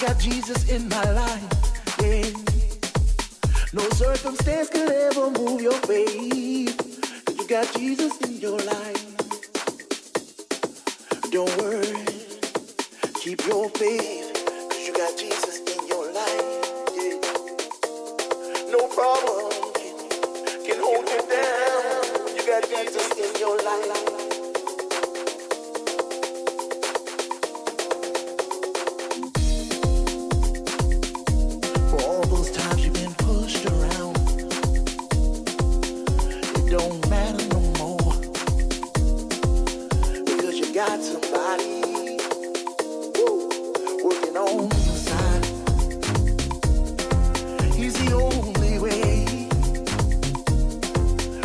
got Jesus in my life, yeah. No circumstance could ever move your faith, 'cause you got Jesus in your life. Don't worry, keep your faith, 'cause you got Jesus in your life, yeah. No problem can hold you down, you got Jesus in your life. Got somebody working on your side. He's the only way.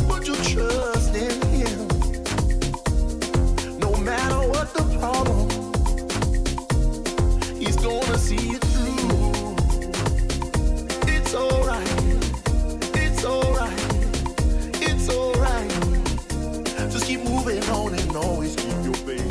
Put your trust in him. No matter what the problem, he's gonna see it through. It's alright. It's alright. It's alright. Just keep moving on and always keep your faith.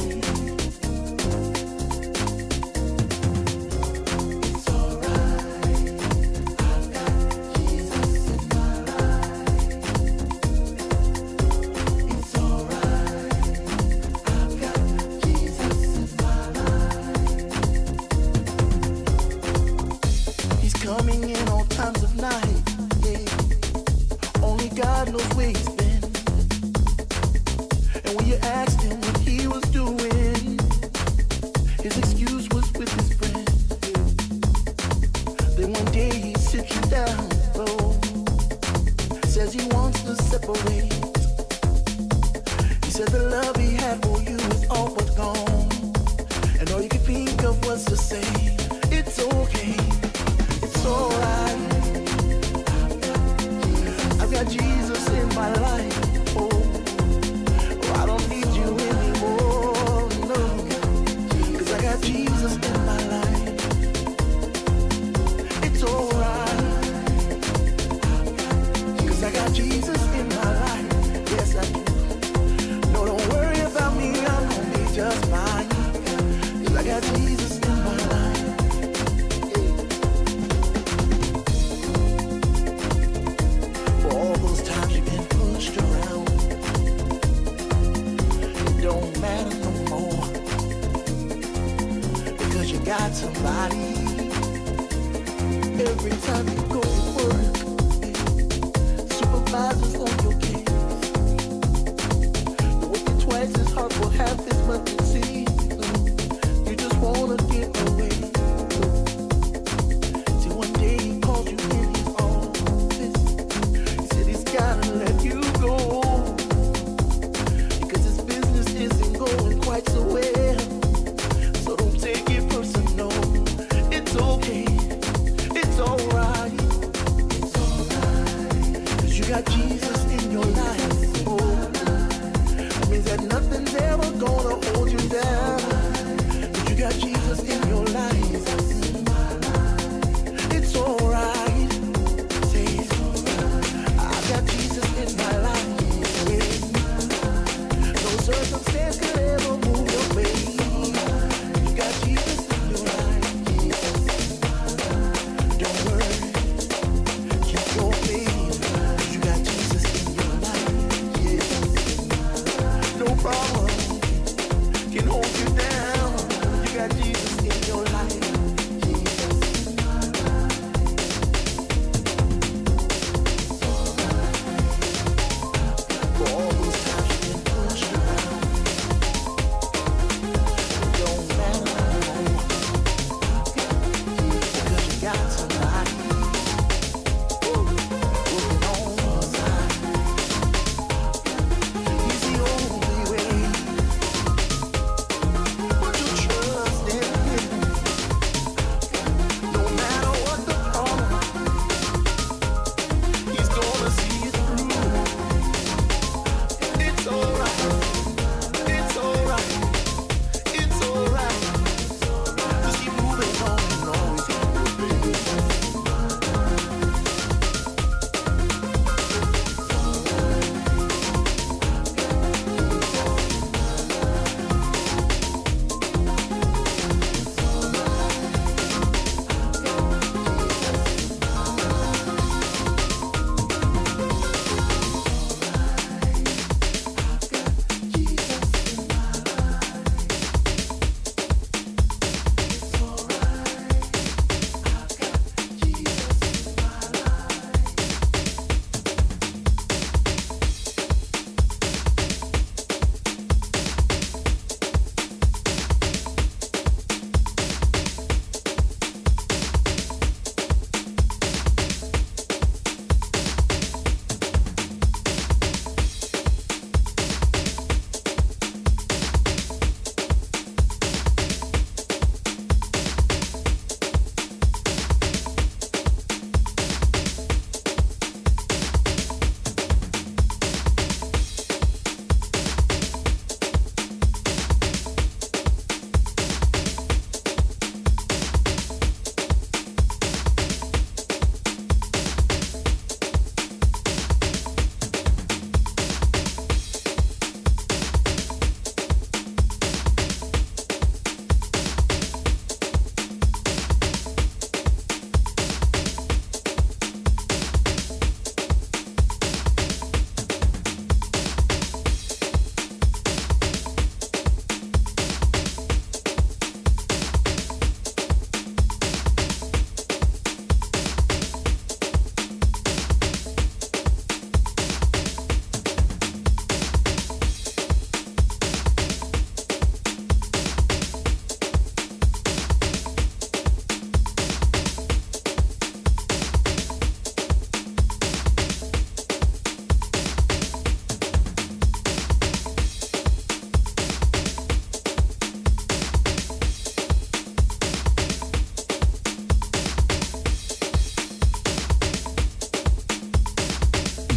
Coming in all times of night, yeah. Only God knows where he's been. And when you asked him what he was doing, his excuse was with his friend. Then one day he sits you down, bro. Says he wants to separate. He said the love he had for you is all but gone, and all you can think of was to say, it's okay. It's alright. I've got Jesus in my life. Oh, I don't need you anymore, no. 'Cause I got Jesus in my life. It's alright. 'Cause I got Jesus in my life. Yes, I do. No, don't worry about me, I'm gonna be just fine. 'Cause I got Jesus in my life. All those times you've been pushed around, it don't matter no more, because you got somebody. Every time you go to work, supervisors on your case. You work twice as hard for half as much you see. You just wanna get away. Till one day he calls you in his office. Gotta let you go, because his business isn't going quite so well. So don't take it personal. It's okay. It's alright. It's alright. 'Cause you got Jesus in your life. Oh, that means that nothing's ever gonna hold you down. 'Cause you got Jesus in your life. It's alright. Say it. Got Jesus in my life, yeah. No circumstance could ever move your faith. You got Jesus in your life, yeah. Don't worry, keep your faith. You got Jesus in your life, yeah. No problem can hold you down. You got Jesus in your life. He's the only way. Put your trust in him.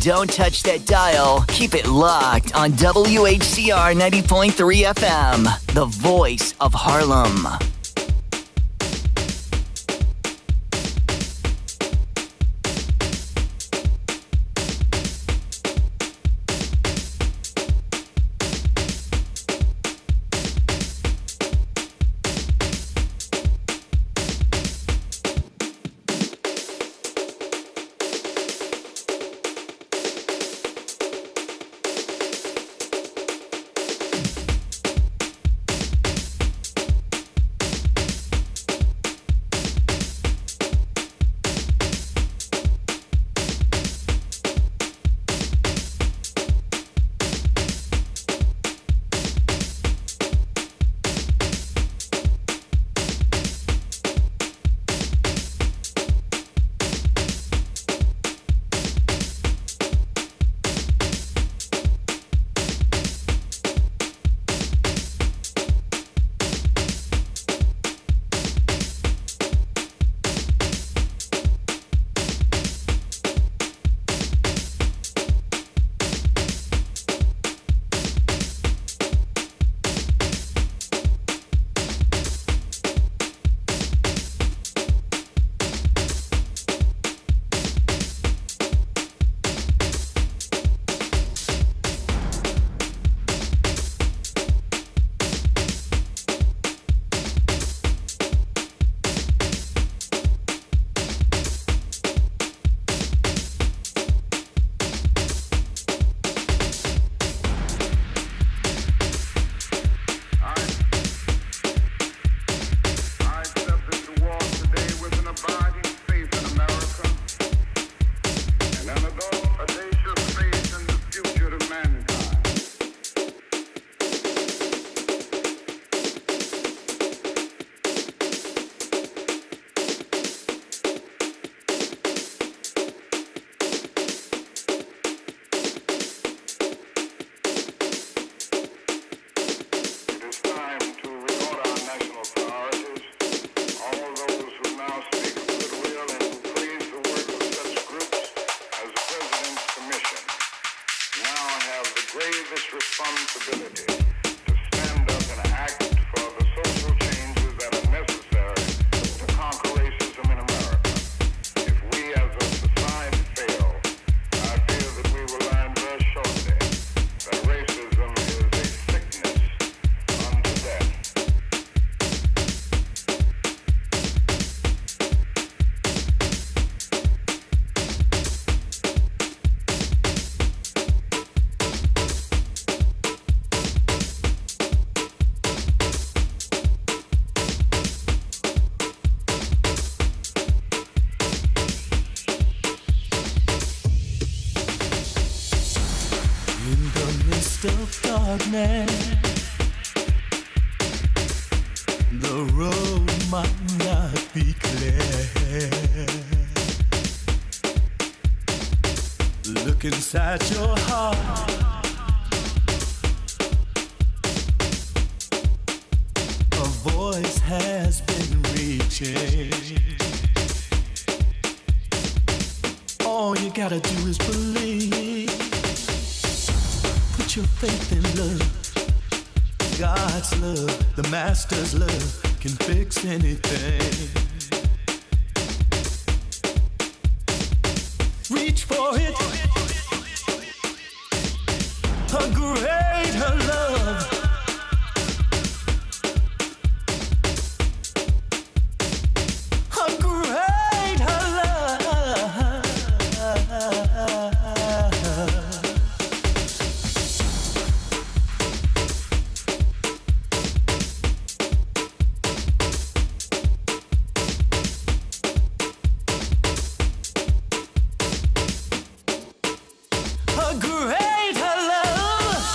Don't touch that dial. Keep it locked on WHCR 90.3 FM, the voice of Harlem. Of darkness, the road might not be clear. Look inside your heart. A voice has been reaching. All you gotta do is believe. Put your faith in love. God's love, the Master's love can fix anything. Reach for it. A greater love. A greater love. A greater love.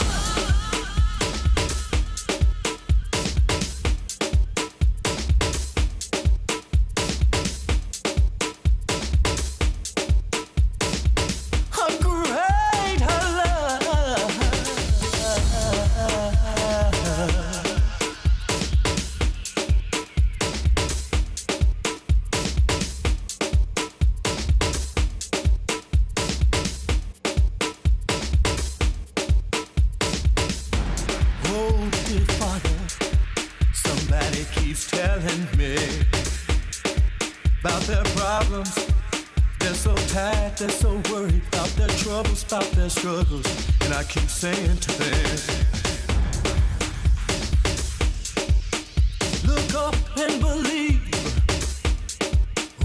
me about their problems. They're so tired, they're so worried about their troubles, about their struggles. And I keep saying to them, look up and believe.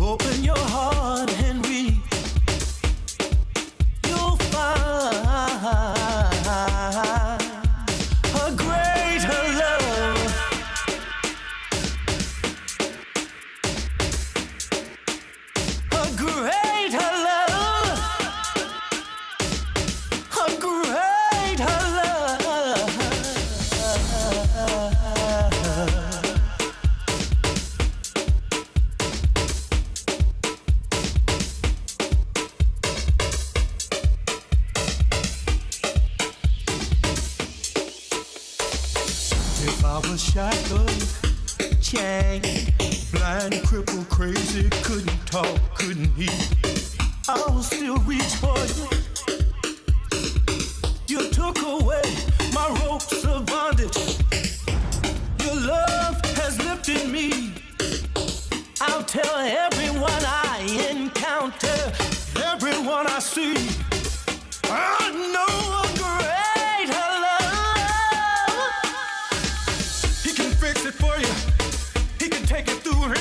Open your heart and read. You'll find a greater love. A greater love. A greater love. If I was shackled, chained, blind, crippled, crazy, couldn't talk, couldn't eat, I will still reach for you. You took away my ropes of bondage. Your love has lifted me. I'll tell everyone I encounter, everyone I see, I know a greater love. He can fix it for you. He can take it through anything.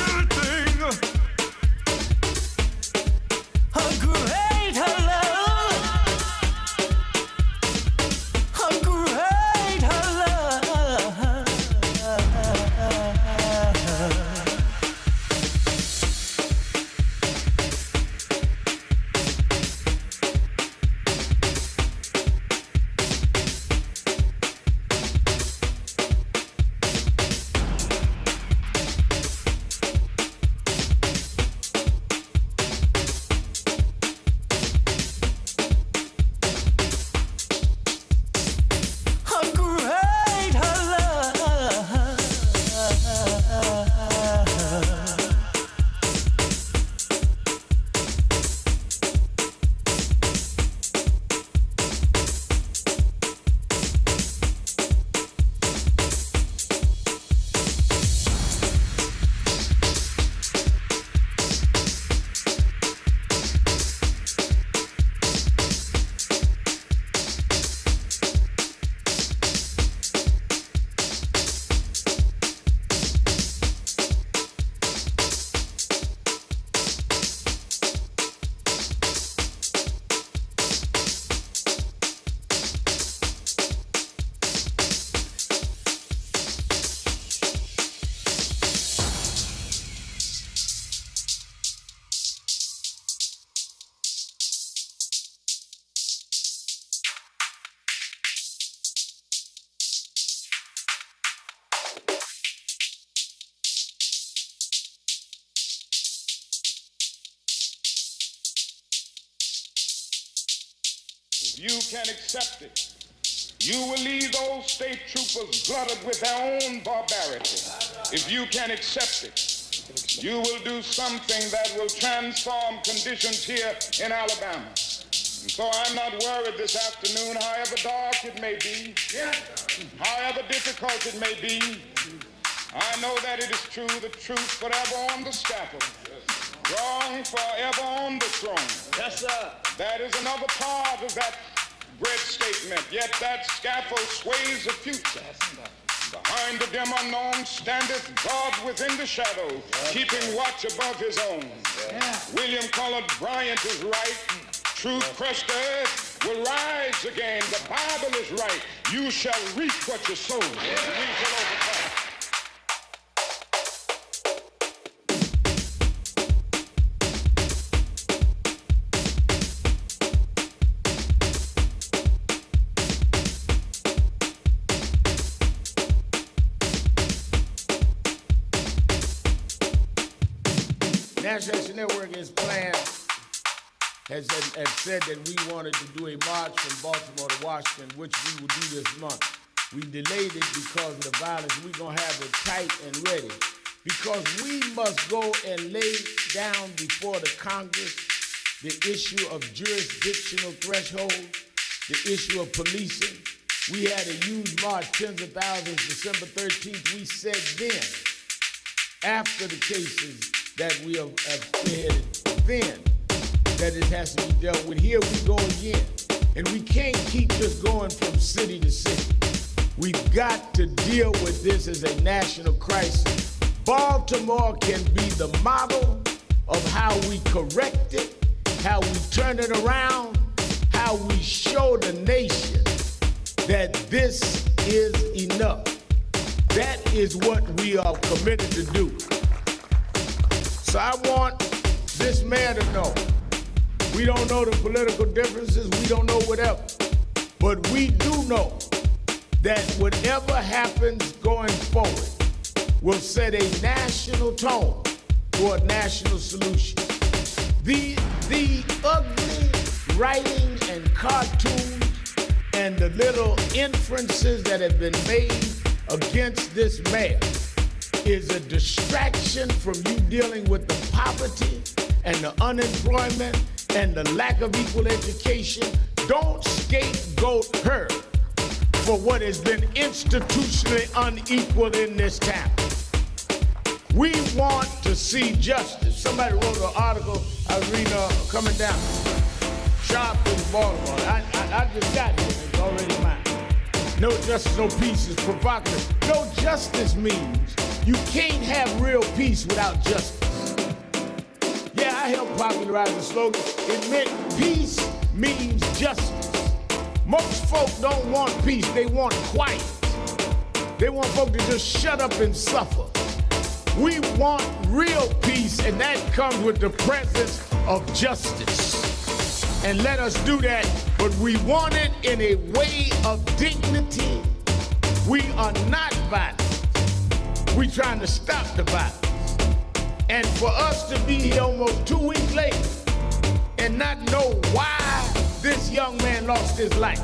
A greater love. A greater love. You can accept it. You will leave those state troopers glutted with their own barbarity. If you can accept it, you will do something that will transform conditions here in Alabama. And so I'm not worried this afternoon, however dark it may be, however difficult it may be. I know that it is true, the truth forever on the scaffold, wrong forever on the throne. Yes, sir. That is another part of that great statement. Yet that scaffold sways the future. Behind the dim unknown standeth God within the shadow, keeping watch above his own. William Cullen Bryant is right. Truth crushed the earth will rise again. The Bible is right. You shall reap what you sow. And we shall overcome. National Action Network has said that we wanted to do a march from Baltimore to Washington, which we will do this month. We delayed it because of the violence. We're going to have it tight and ready because we must go and lay down before the Congress the issue of jurisdictional threshold, the issue of policing. We had a huge march, tens of thousands, December 13th. We said then after the cases that we have spearheaded then, that it has to be dealt with. Here we go again. And we can't keep just going from city to city. We've got to deal with this as a national crisis. Baltimore can be the model of how we correct it, how we turn it around, how we show the nation that this is enough. That is what we are committed to do. So I want this mayor to know, we don't know the political differences, we don't know whatever, but we do know that whatever happens going forward will set a national tone for a national solution. The ugly writing and cartoons and the little inferences that have been made against this mayor is a distraction from you dealing with the poverty and the unemployment and the lack of equal education. Don't scapegoat her for what has been institutionally unequal in this town. We want to see justice. Somebody wrote an article I was reading coming down. Sharp in Baltimore. I just got it. It's already mine. No justice, no peace is provocative. No justice means you can't have real peace without justice. Yeah, I helped popularize the slogan. It meant peace means justice. Most folk don't want peace, they want quiet. They want folk to just shut up and suffer. We want real peace, and that comes with the presence of justice. And let us do that, but we want it in a way of dignity. We are not violent. We're trying to stop the violence. And for us to be here almost 2 weeks later and not know why this young man lost his life.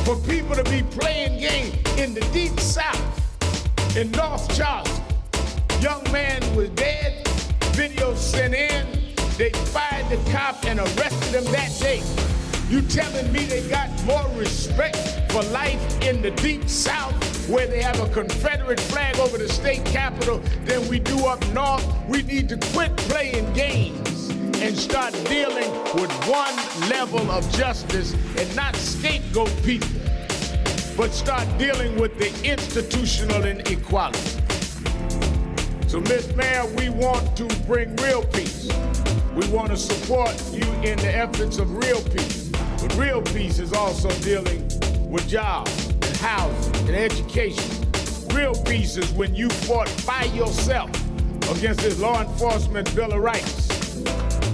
For people to be playing games in the deep south, in North Charleston. Young man was dead, video sent in, they fired the cop and arrested him that day. You telling me they got more respect for life in the deep south where they have a Confederate flag over the state capitol than we do up north? We need to quit playing games and start dealing with one level of justice and not scapegoat people, but start dealing with the institutional inequality. So, Ms. Mayor, we want to bring real peace. We want to support you in the efforts of real peace. But real peace is also dealing with jobs and housing and education. Real peace is when you fought by yourself against this law enforcement Bill of Rights.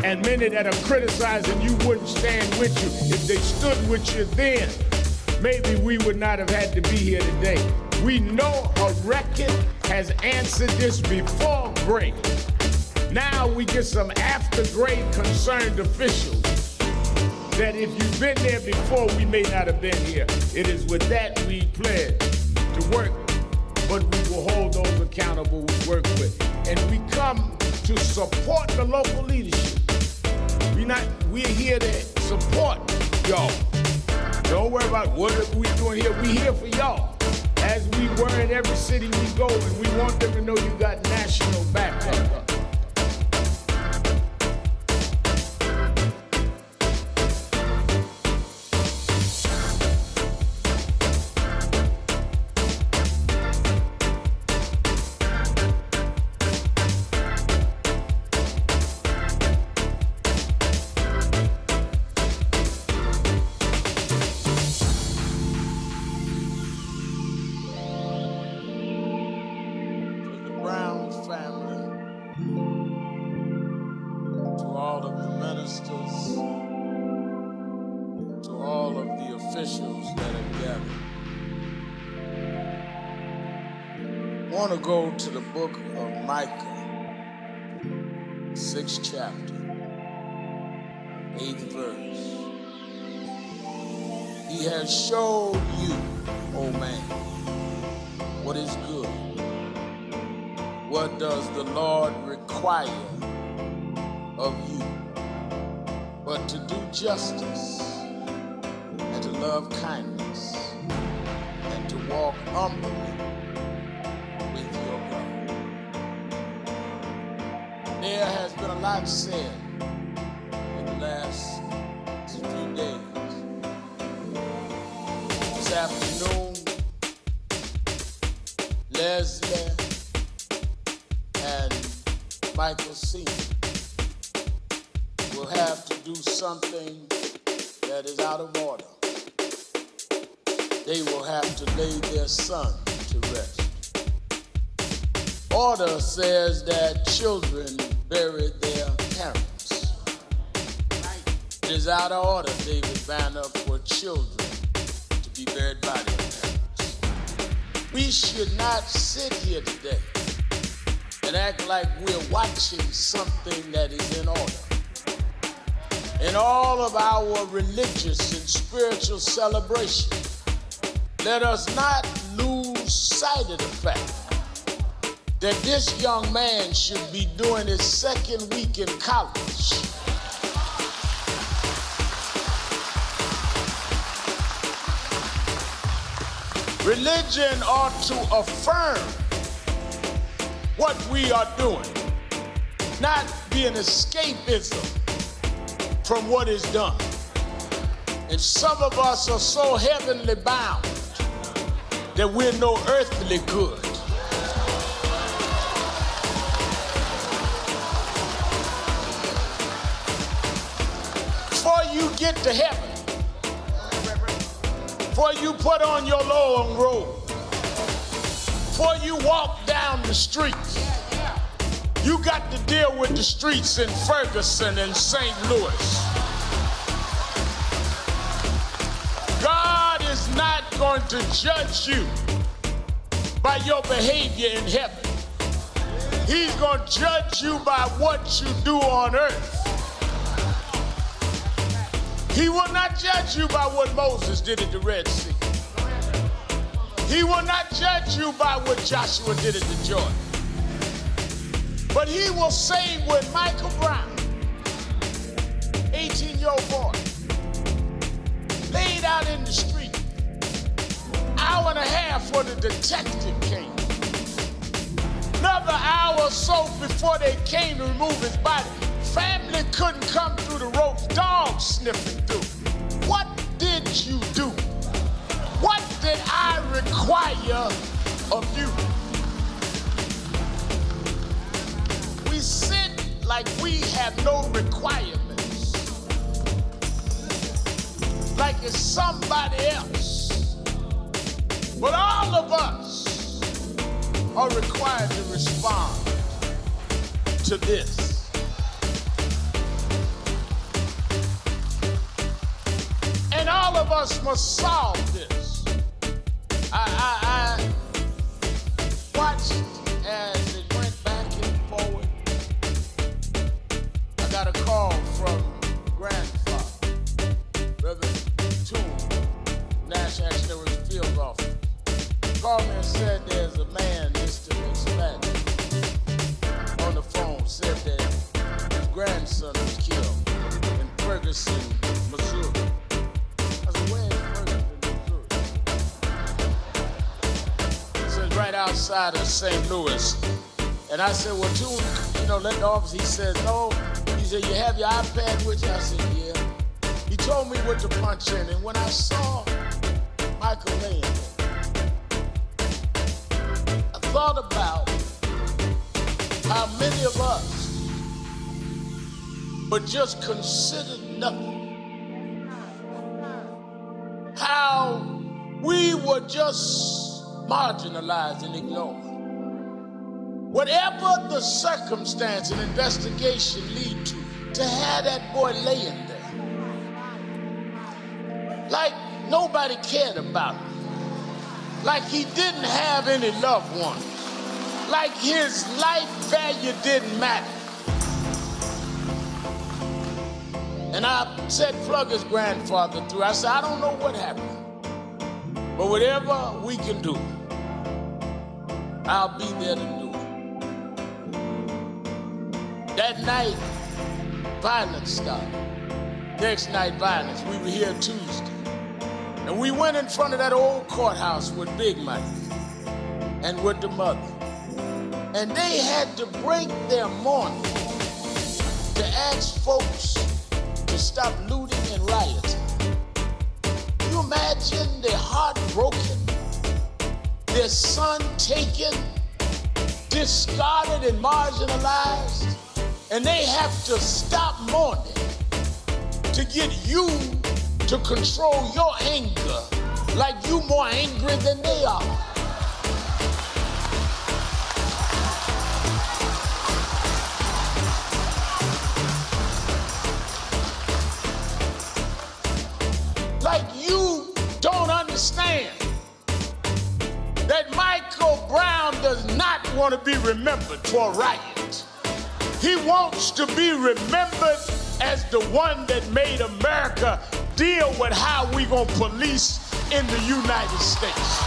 And many that are criticizing you wouldn't stand with you. If they stood with you then, maybe we would not have had to be here today. We know her record has answered this before grade. Now we get some after grade concerned officials that if you've been there before, we may not have been here. It is with that we pledge to work, but we will hold those accountable we work with. And we come to support the local leadership. We're here to support y'all. Don't worry about what we're doing here. We're here for y'all. As we were in every city we go, and we want them to know you got national backup. I want to go to the book of Micah, 6th chapter, 8th verse. He has showed you, O man, what is good. What does the Lord require of you? But to do justice and to love kindness and to walk humbly with your God. There has been a lot said in the last few days. This afternoon, Leslie and Michael Sr. will have to do something that is out of order. They will have to lay their son to rest. Order says that children bury their parents. It is out of order, David Banner, for children to be buried by their parents. We should not sit here today and act like we're watching something that is in order. In all of our religious and spiritual celebrations, let us not lose sight of the fact that this young man should be doing his second week in college. Religion ought to affirm what we are doing, not be an escapism from what is done. And some of us are so heavenly bound that we're no earthly good. Before you get to heaven, before you put on your long robe, before you walk down the streets, you got to deal with the streets in Ferguson and St. Louis. God is not going to judge you by your behavior in heaven. He's going to judge you by what you do on earth. He will not judge you by what Moses did at the Red Sea. He will not judge you by what Joshua did at the Jordan. But he will say with Michael Brown, 18-year-old boy, laid out in the street, hour and a half before the detective came. Another hour or so before they came to remove his body. Family couldn't come through the ropes, dogs sniffing through. What did you do? What did I require of you? We sit like we have no requirements, like it's somebody else. But all of us are required to respond to this. And all of us must solve this. I watched as it went back and forward. I got a call from grandfather, Reverend Toon, National Accident Field Office. He called me and said there's a man, Mr. Hispanic, on the phone, said that his grandson was killed in Ferguson, Missouri. Right outside of St. Louis. And I said, well, Toon, let the officer. He said, no. He said, you have your iPad with you? I said, yeah. He told me what to punch in. And when I saw Michael laying there, I thought about how many of us would just consider nothing. How we were just marginalized and ignored. Whatever the circumstance and investigation lead to have that boy laying there, like nobody cared about him, like he didn't have any loved ones, like his life value didn't matter. And I said, plug his grandfather through. I said, I don't know what happened, but whatever we can do, I'll be there to do it. That night, violence started. Next night, violence. We were here Tuesday. And we went in front of that old courthouse with Big Mike and with the mother. And they had to break their mourning to ask folks to stop looting and rioting. You imagine they're heartbroken, their son taken, discarded and marginalized, and they have to stop mourning to get you to control your anger like you more angry than they are. Like you don't understand that Michael Brown does not want to be remembered for a riot. He wants to be remembered as the one that made America deal with how we gonna police in the United States.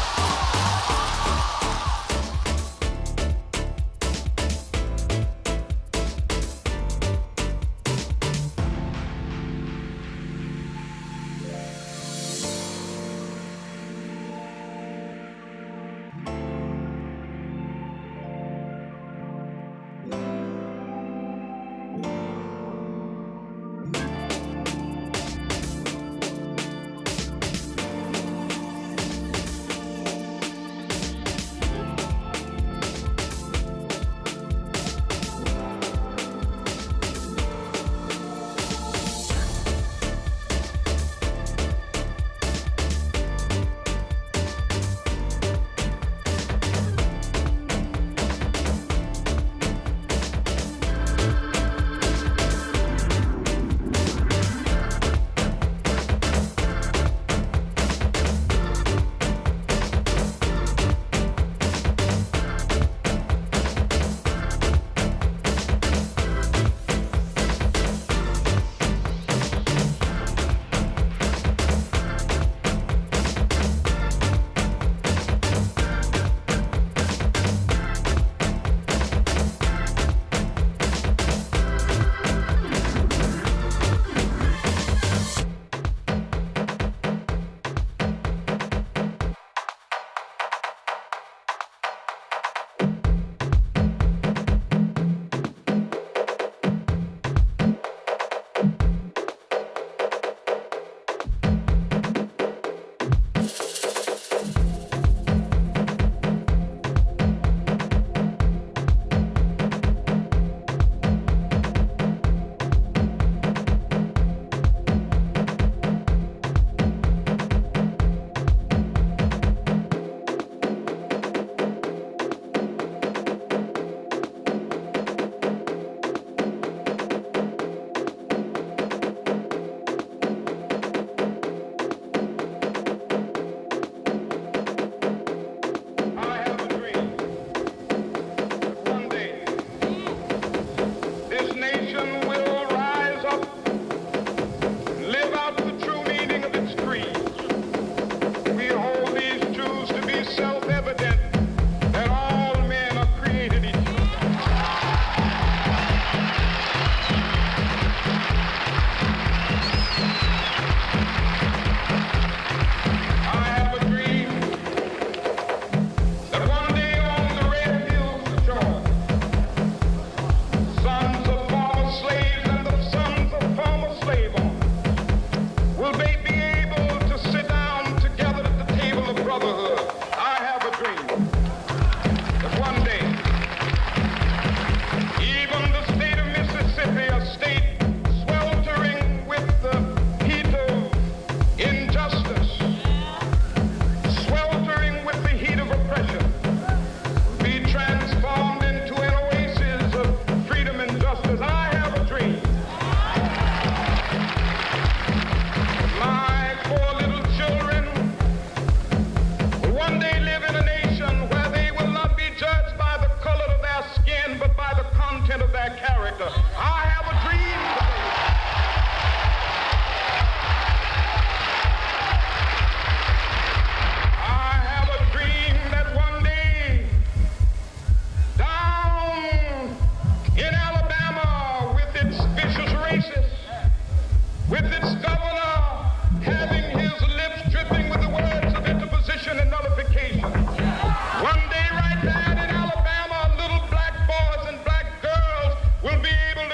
One day right there in Alabama, little black boys and black girls will be able to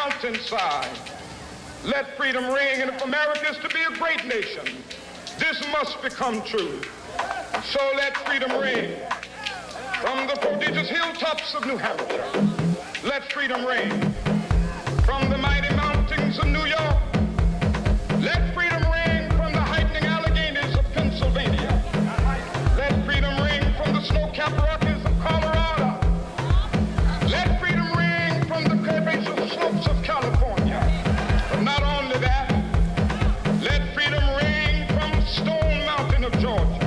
mountainside. Let freedom ring, and if America is to be a great nation, this must become true. So let freedom ring from the prodigious hilltops of New Hampshire. Let freedom ring from the mighty mountains of New York. Let freedom ring from the heightening Alleghenies of Pennsylvania. Let freedom ring from the snow-capped Rockies of Colorado. Let freedom ring from the curvaceous slopes of California. But not only that, let freedom ring from Stone Mountain of Georgia.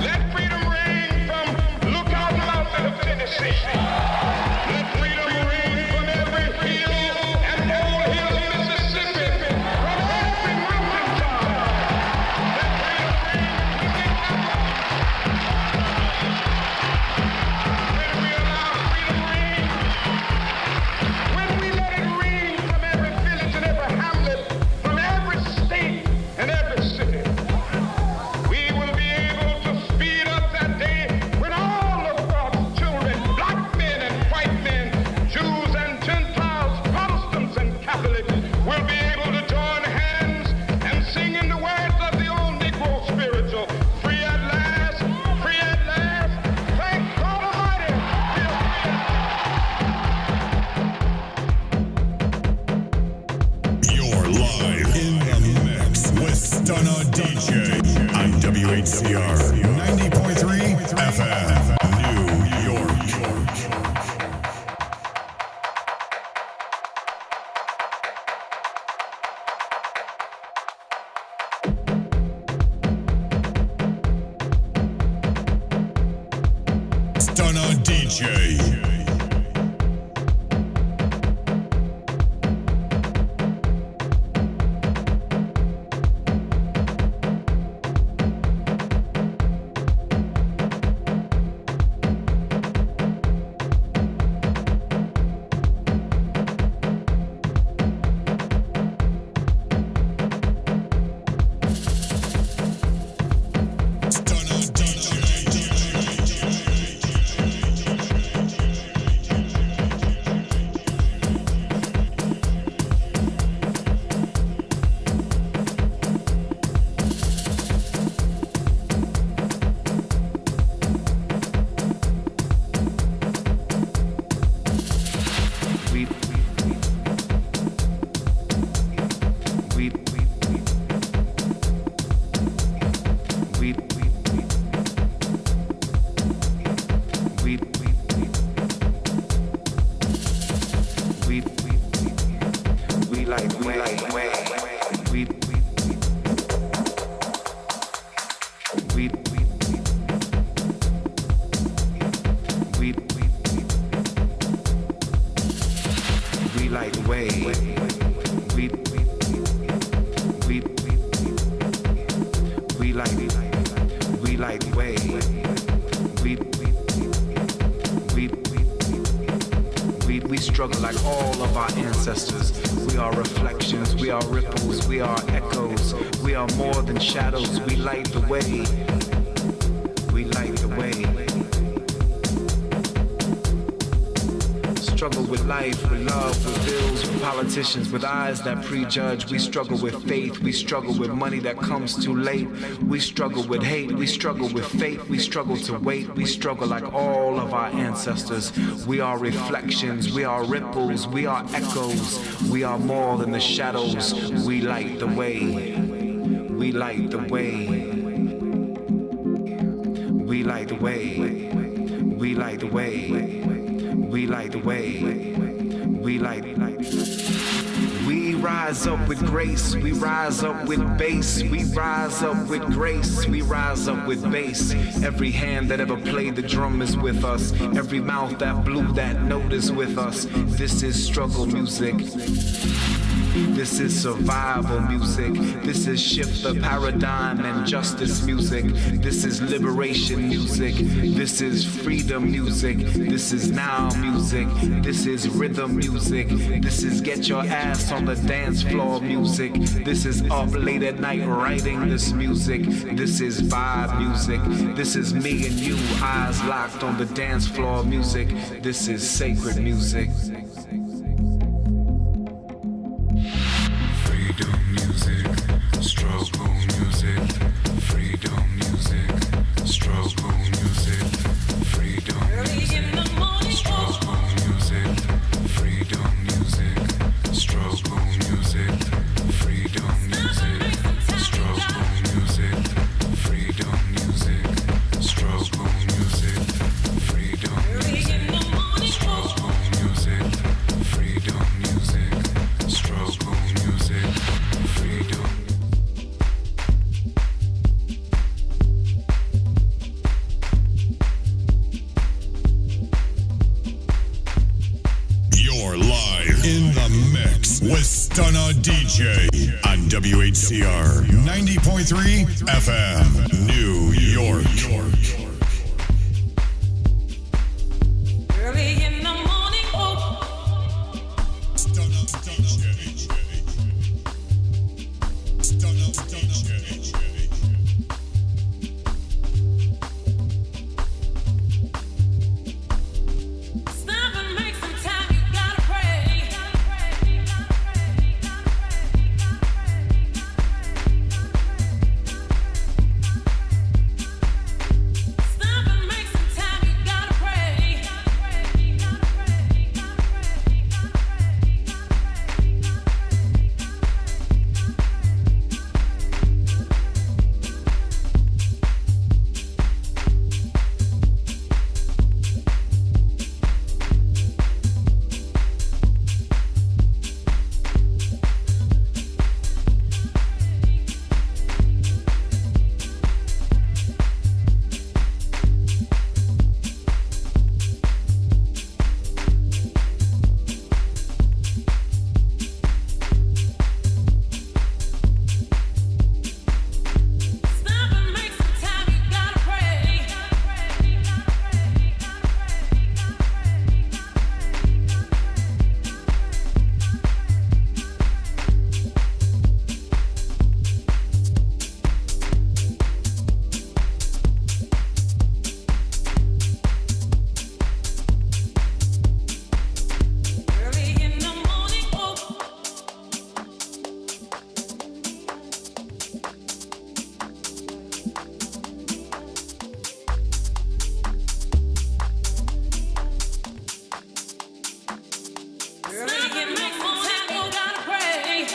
Let freedom ring from Lookout Mountain of Tennessee. Let freedom ring from every hill and molehill of Mississippi, from every mountainside. Let freedom ring when we allow freedom ring, when we let it ring from every village and every hamlet, from every state and every city, we will be able to speed up that day when all of God's children, black men and white men, Jews and Gentiles, Protestants and Catholics, will be able to join hands and sing in the words of the old Negro spiritual, free at last, free at last, thank God Almighty. You're live in the mix with Stunna DJ on WHCR 90.3 FM, New York. Stunna DJ. We struggle like all of our ancestors. We are reflections, we are ripples, we are echoes. We are more than shadows, we light the way. We light the way. Struggle with life, with love, with bills, with politicians, with eyes that prejudge. We struggle with faith, we struggle with money that comes too late. We struggle with hate, we struggle with fate, we struggle to wait. We struggle like all of our ancestors. We are reflections, we are ripples, we are echoes. We are more than the shadows, we light the way. We light the way. We light the way. We light the way. We light the way. We light. We rise up with grace. We rise up with bass. We rise up with grace. We rise up with bass. Every hand that ever played the drum is with us. Every mouth that blew that note is with us. This is struggle music. This is survival music. This is shift the paradigm and justice music. This is liberation music. This is freedom music. This is now music. This is rhythm music. This is get your ass on the dance floor music. This is up late at night writing this music. This is vibe music. This is me and you, eyes locked on the dance floor music. This is sacred music. Whcr 90.3 FM, New York. Early in the morning, stop and make some time. You gotta pray. Stop and make some time. You gotta pray. Stop and make some time. You gotta pray. Early in the morning, early in the morning, you gotta pray.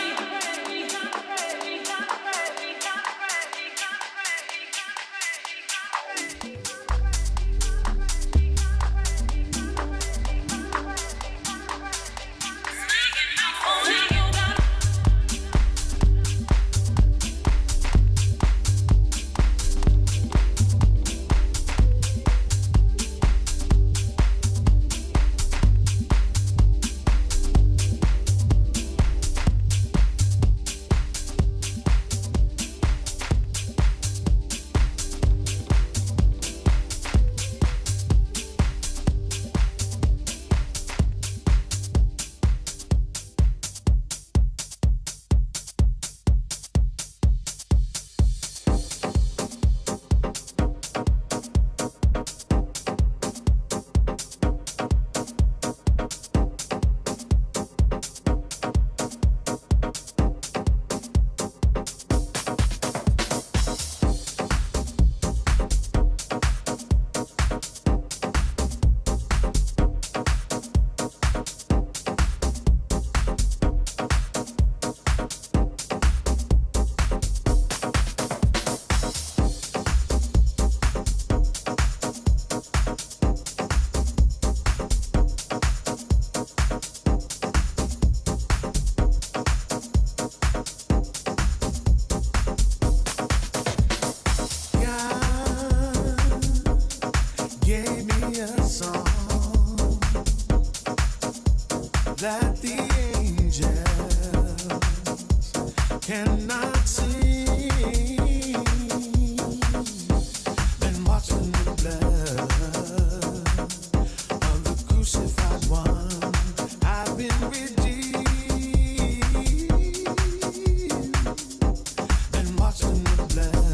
Gave me a song that the angels cannot sing. Been watching the blood of the crucified one. I've been redeemed. Been watching the blood.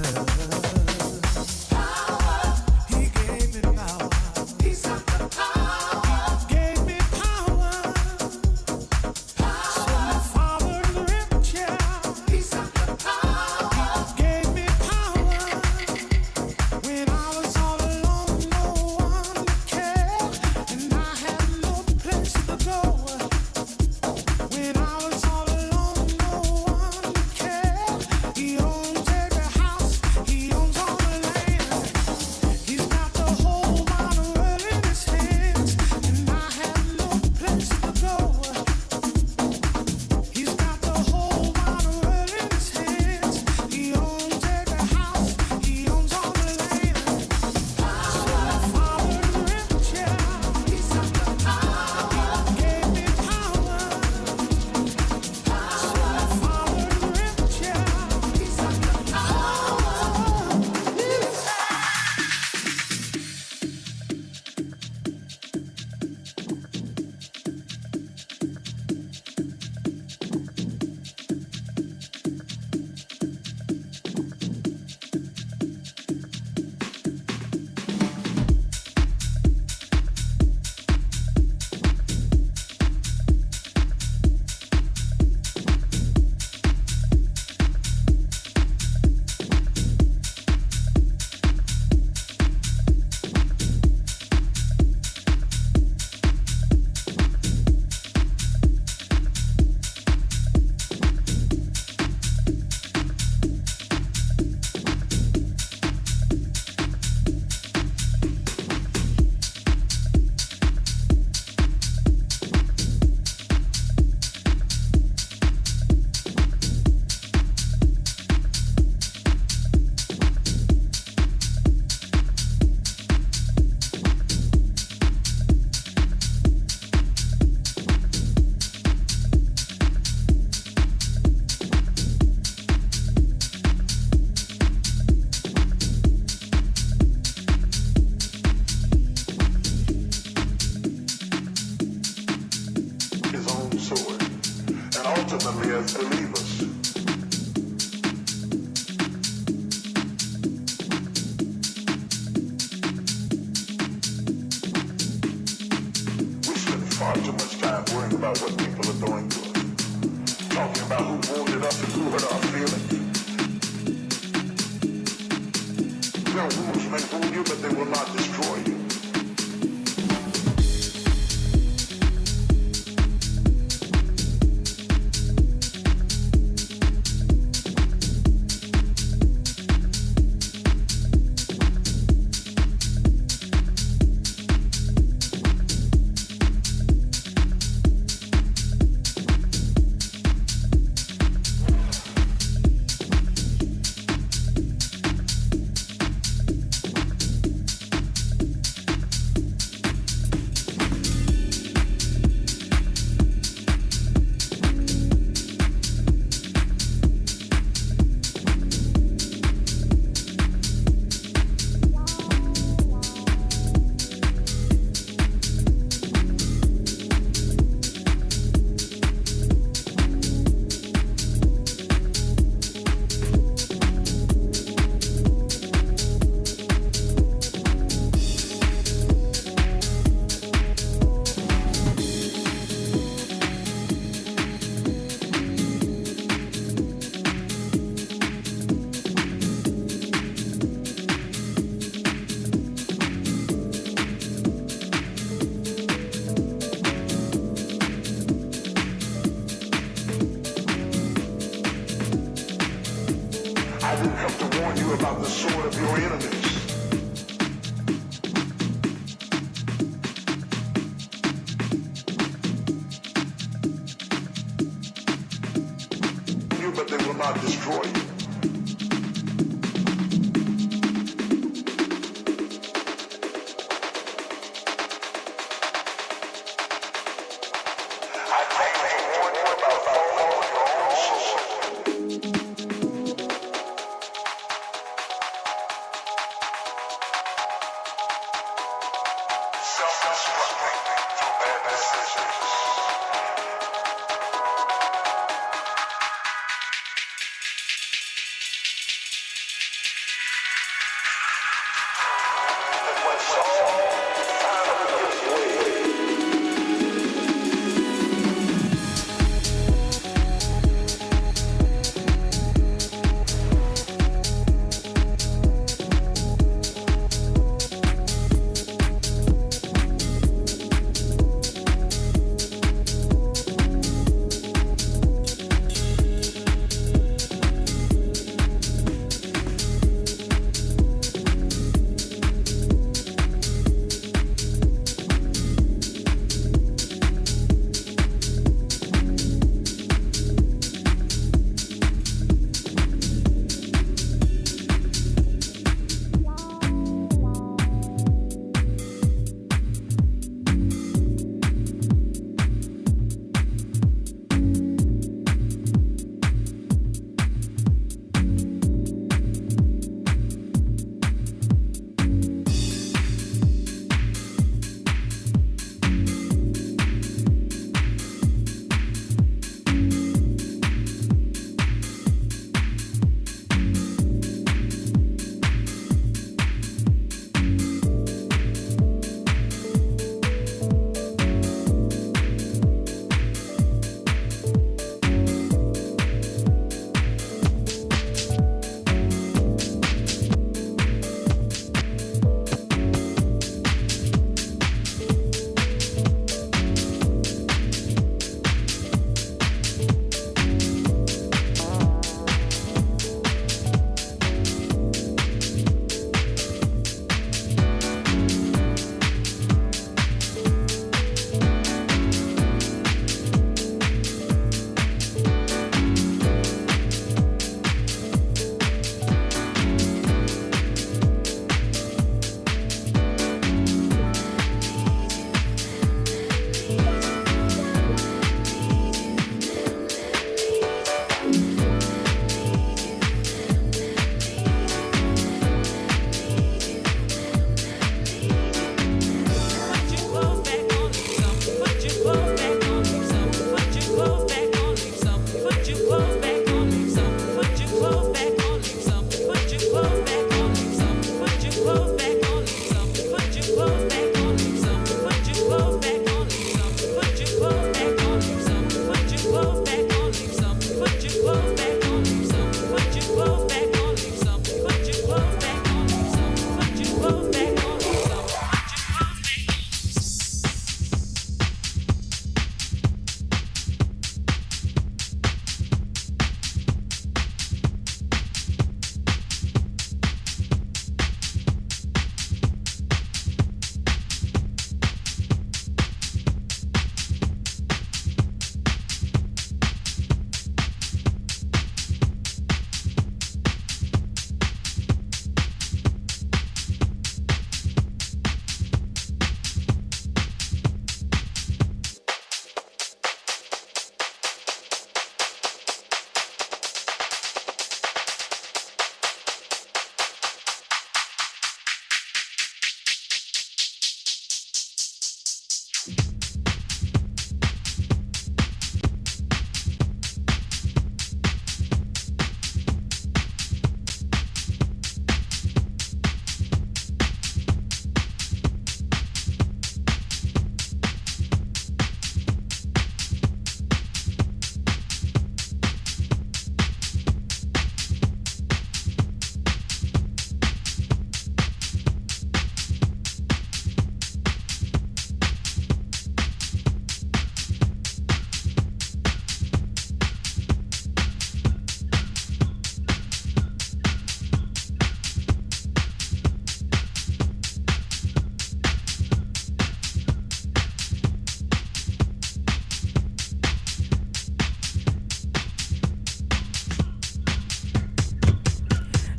He gave me power. He's got the power. He gave me power. So my Father ripped sword. And ultimately as believers, we spend far too much time worrying about what people are doing to us. Talking about who wounded us and who hurt our feelings. Your wounds may wound you, but they will not destroy you.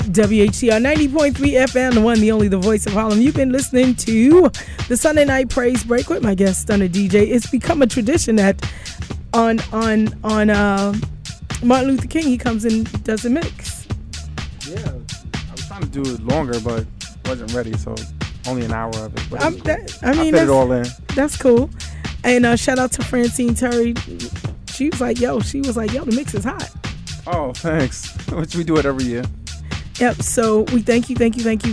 WHCR 90.3 FM, the one, the only, the voice of Harlem. You've been listening to the Sunday Night Praise Break with my guest, Stunner DJ. It's become a tradition that on Martin Luther King, he comes and does a mix. Yeah, I was trying to do it longer, but wasn't ready, so only an hour of it. But cool. I fit it all in. That's cool. And shout out to Francine Terry. She was like, yo, the mix is hot. Oh, thanks. Which we do it every year. Yep. So we thank you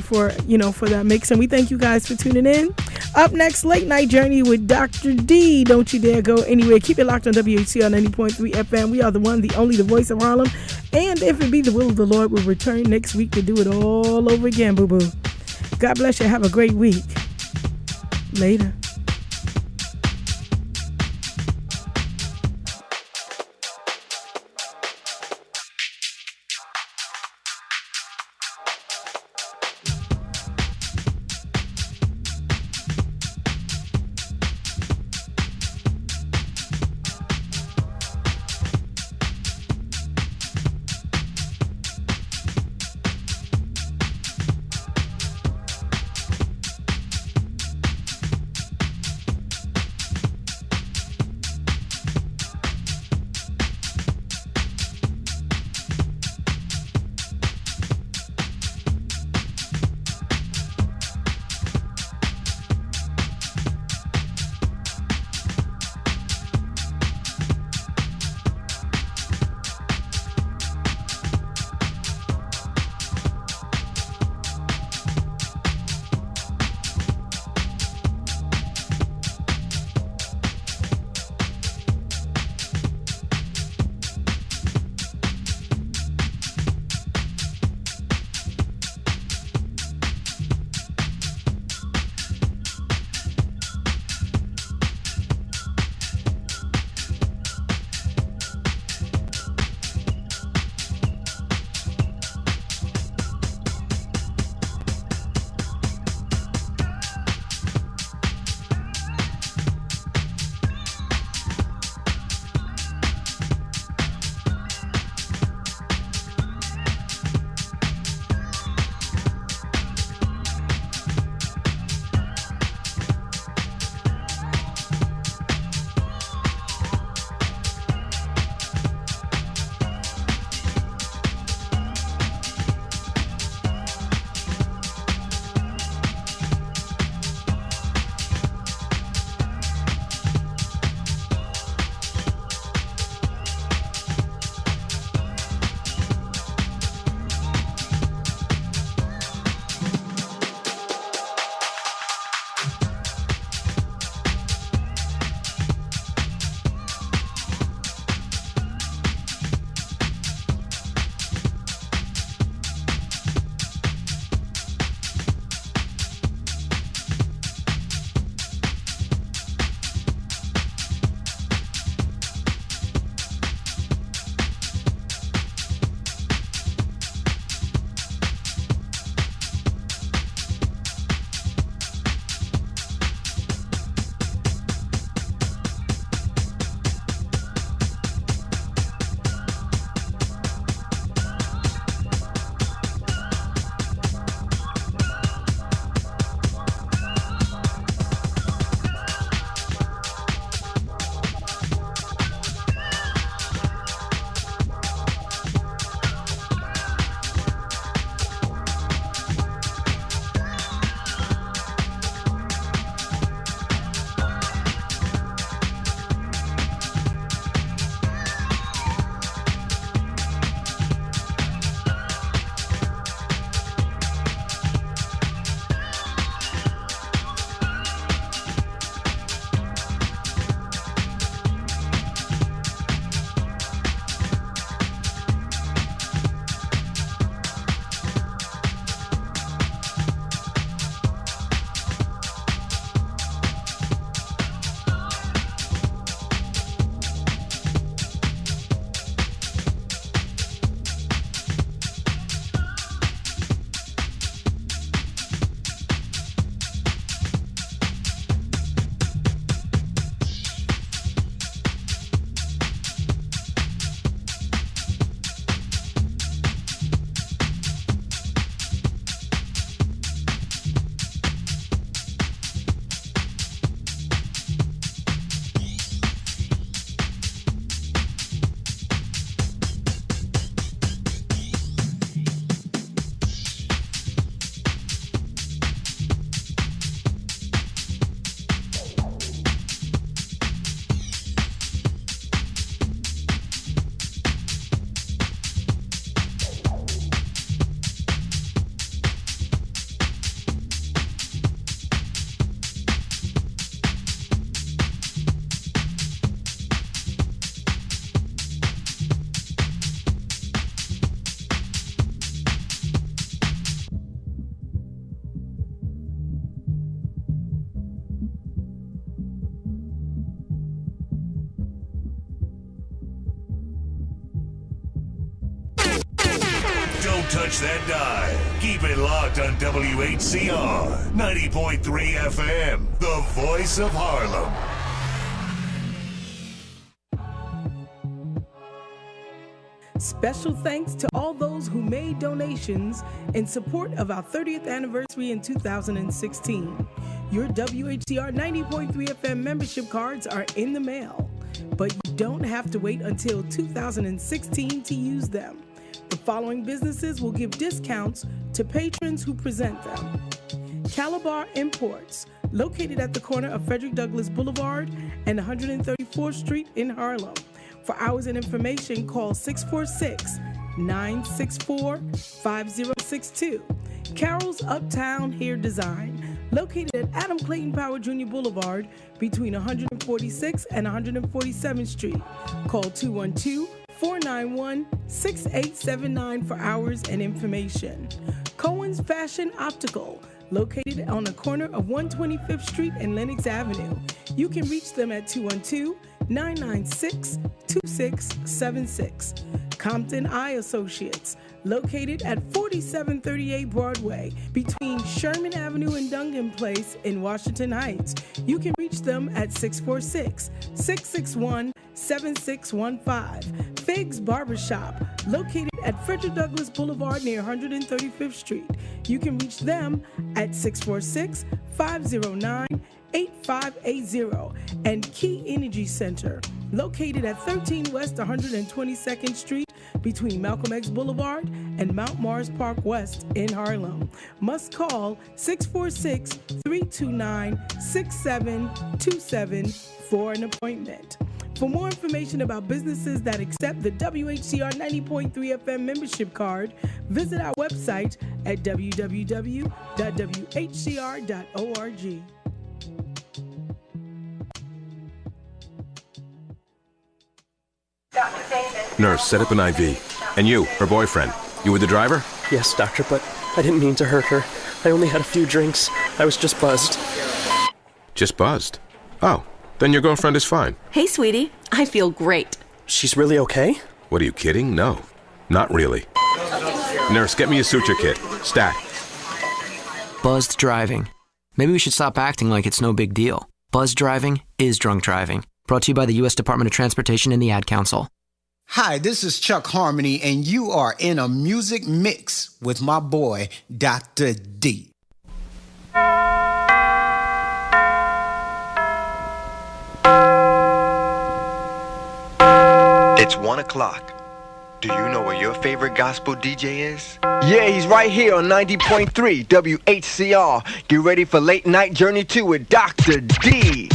for for that mix, and we thank you guys for tuning in. Up next, Late Night Journey with Dr. D. Don't you dare go anywhere. Keep it locked on WHCR 90.3 FM. We are the one, the only, the voice of Harlem. And if it be the will of the Lord, we'll return next week to do it all over again, boo boo. God bless you. Have a great week. Later. Don't touch that dial. Keep it locked on WHCR 90.3 FM, the voice of Harlem. Special thanks to all those who made donations in support of our 30th anniversary in 2016. Your WHCR 90.3 FM membership cards are in the mail, but you don't have to wait until 2016 to use them. The following businesses will give discounts to patrons who present them. Calabar Imports, located at the corner of Frederick Douglass Boulevard and 134th Street in Harlem. For hours and information, call 646-964-5062. Carol's Uptown Hair Design, located at Adam Clayton Powell Jr. Boulevard between 146th and 147th Street. Call 212-491-6879 for hours and information. Cohen's Fashion Optical, located on the corner of 125th Street and Lenox Avenue. You can reach them at 212-996-2676. Compton Eye Associates, located at 4738 Broadway between Sherman Avenue and Dungan Place in Washington Heights. You can reach them at 646-661-7615. Figs Barbershop, located at Frederick Douglass Boulevard near 135th Street. You can reach them at 646-509-8580. And Key Energy Center, located at 13 West 122nd Street between Malcolm X Boulevard and Mount Morris Park West in Harlem. Must call 646-329-6727 for an appointment. For more information about businesses that accept the WHCR 90.3 FM membership card, visit our website at www.whcr.org. Nurse, set up an IV. And you, her boyfriend, you were the driver? Yes, doctor, but I didn't mean to hurt her. I only had a few drinks. I was just buzzed. Just buzzed? Oh, then your girlfriend is fine. Hey, sweetie. I feel great. She's really okay? What, are you kidding? No, not really. Nurse, get me a suture kit. Stat. Buzzed driving. Maybe we should stop acting like it's no big deal. Buzzed driving is drunk driving. Brought to you by the U.S. Department of Transportation and the Ad Council. Hi, this is Chuck Harmony, and you are in a music mix with my boy, Dr. D. It's 1 o'clock. Do you know where your favorite gospel DJ is? Yeah, he's right here on 90.3 WHCR. Get ready for Late Night Journey 2 with Dr. D.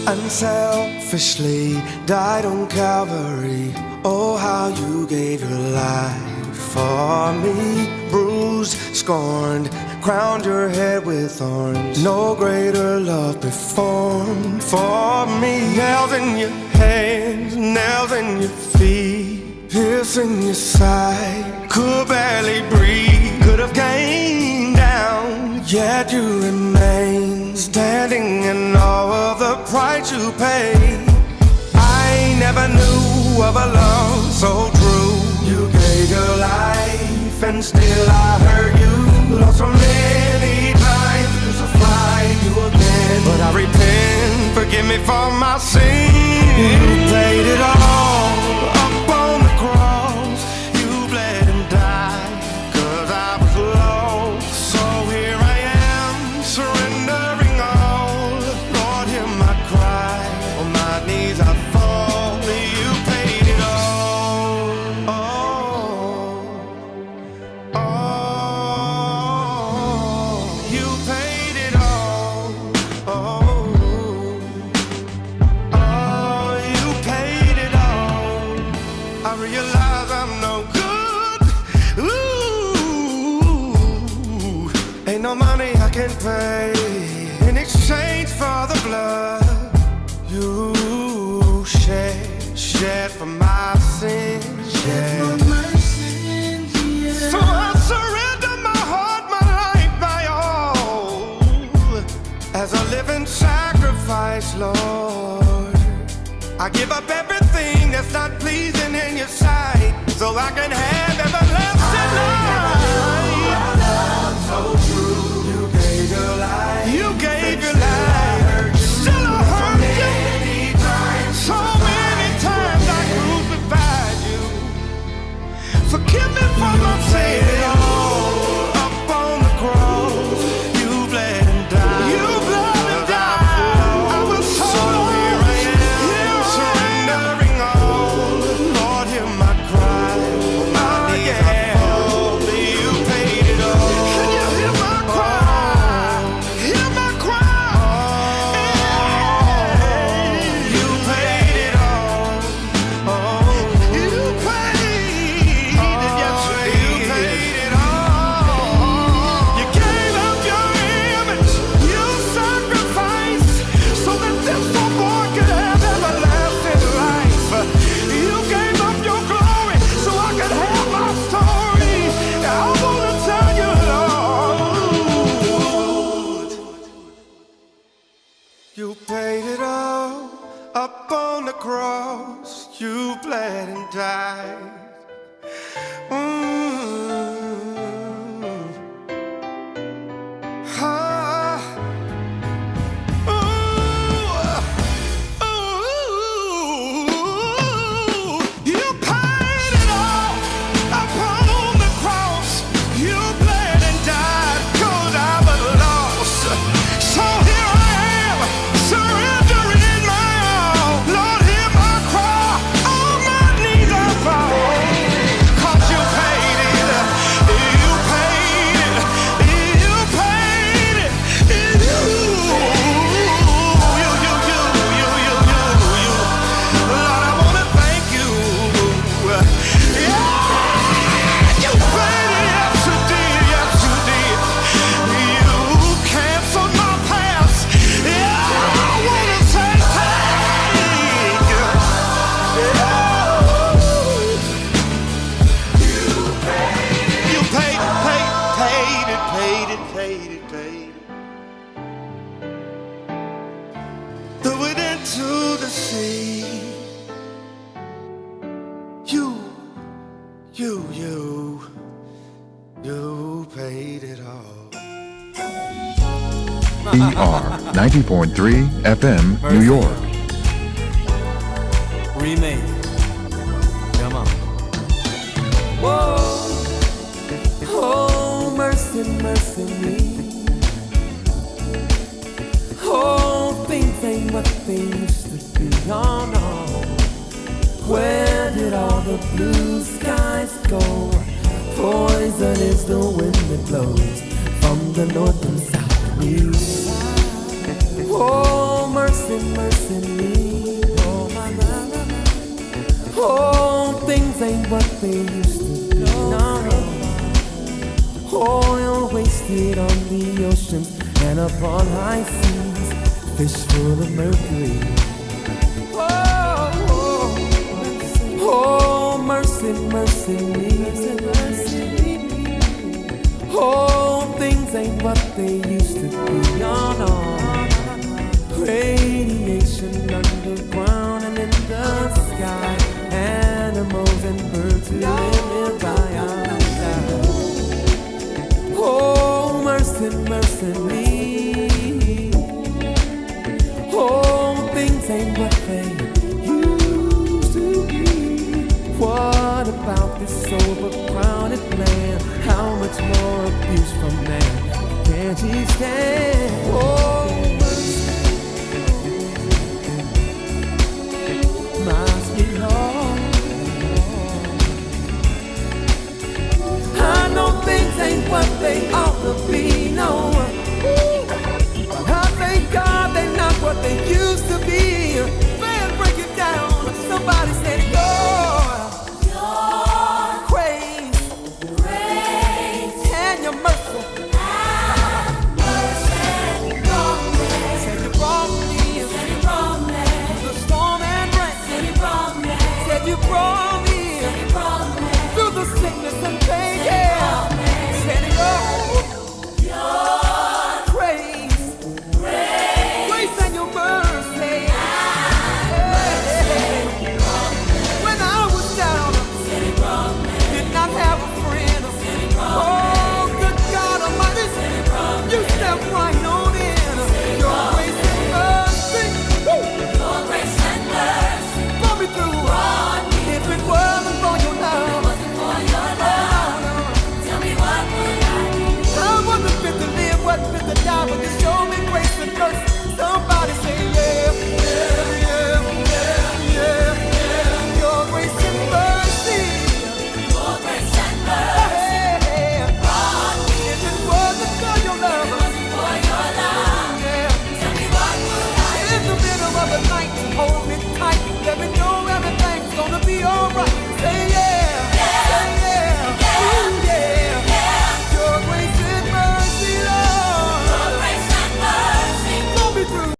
Unselfishly died on Calvary. Oh, how you gave your life for me. Bruised, scorned, crowned your head with thorns. No greater love performed for me. Nails in your hands, nails in your feet, pierce in your side. Could barely breathe, could have came down, yet you remain standing in all of the price you paid. I never knew of a love so true. You gave your life and still I hurt you. Lost so many times, crucified you again. But I repent, forgive me for my sin. You paid it all up on the cross. You bled and died, 'cause I was lost. So here I am, surrendering all. Lord, hear my cry, on my knees I fall. You paid it all. You paid it all. You paid it all. I realize I'm no good. Ooh, ain't no money I can pay in exchange for the blood you shed for my sins. So I surrender my heart, my life, my all, as a living sacrifice. sacrifice, Lord. I give up everything that's not pleasing in your sight, so I can have everlasting life. So true. You gave your life. You gave your life. Still I hurt you. So many times I crucified you. Forgive me for my sin. Up on the cross, you bled and died. You bled and died. I was so here I am, surrendering all. Lord, hear my cry. My knees are fall. You paid it all. Can you hear my cry? Hear my cry. You paid it all. You paid it. Yes, you paid it all. You gave up your image. You sacrificed so that this poor boy could have everlasting life. You gave up your glory so I could have my story. I want to tell you, Lord, you paid it all up on the cross. You bled and died. You paid it all upon the cross. You bled and died 'cause I was lost. So here I am, surrendering my all. Lord, hear my cry. On my knees I fall. 'Cause you paid it. You paid it. You paid it. Lord, I wanna thank you. Yeah, you paid it. Yes, you did. Yes, you did. You canceled my past. Yeah, I wanna say thank you. You paid it, paid it, paid it. Threw it into the sea. You paid it all. ER 90.3 FM, New York. Remake. Come on. Whoa. Oh, mercy, mercy me. Oh, things ain't what they used to be. Oh, no. Where did all the blue skies go? Poison is the wind that blows from the north and south and east. Oh, mercy, mercy me. Oh, my, my, my, my. Oh, things ain't what they used to be. No, no. Oil wasted on the oceans and upon high seas. Fish full of mercury. Oh, mercy, mercy me. Oh, things ain't what they used to be. Oh, no. Radiation underground and in the sky. Animals and birds who live nearby our side. Oh, mercy, mercy me. Oh, things ain't what they used to be. What about this overcrowded land? How much more abuse from man can't he stand? Oh, must be Lord. I know things ain't what they ought to be, no. I thank God they're not what they used to be. Man, break it down. Somebody said, grace and your mercy. right on in. Your grace and mercy. Your grace and mercy. Pull me through. If it wasn't for your love. Tell me what would I do? I wasn't fit to live, wasn't fit to die, but this